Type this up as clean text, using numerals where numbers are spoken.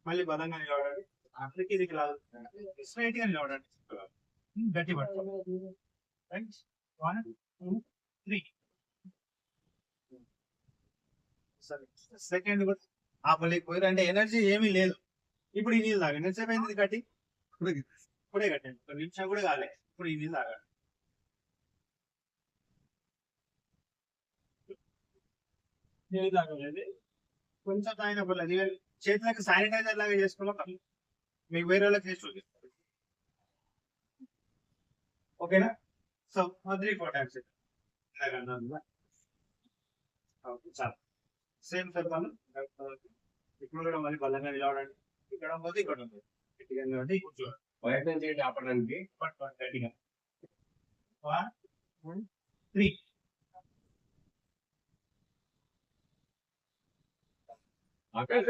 మళ్ళీ బలంగా నిలబడండి. అక్కడికి ఇది లాగు స్ట్రైట్ గా నిలబడండి. గట్టి పట్టుకోండి. రైట్ 1 2 3. సరే సెకండ్ కూడా ఆపలేకపోయారు అంటే ఎనర్జీ ఏమీ లేదు. ఇప్పుడు ఈ నీళ్ళు తాగండి. ఎంతసేపు అయింది కట్టి? ఇప్పుడే కట్టండి. ఒక నిమిషం కూడా కాలే. ఇప్పుడు ఈ నీళ్ళు తాగండి. నీళ్ళు తాగలేదు కొంచెం తాగిన పర్లేదు. చేతులకు శానిటైజర్ లాగా చేసుకోవడం మీకు వేరే వాళ్ళకి చేసి చూపిస్తారు. ఓకేనా? సో 3-4 టైమ్స్ చాలు. సేమ్ చెప్పాను. ఇప్పుడు కూడా మళ్ళీ బలంగా నిలబడండి. ఇక్కడ పోతే ఇక్కడ ఉంది. గట్టిగా నిలబడి కూర్చోండి. ప్రయత్నం చేయండి ఆపడానికి. పట్టుకోండి గట్టిగా. 1 2 3. ఆకాశ్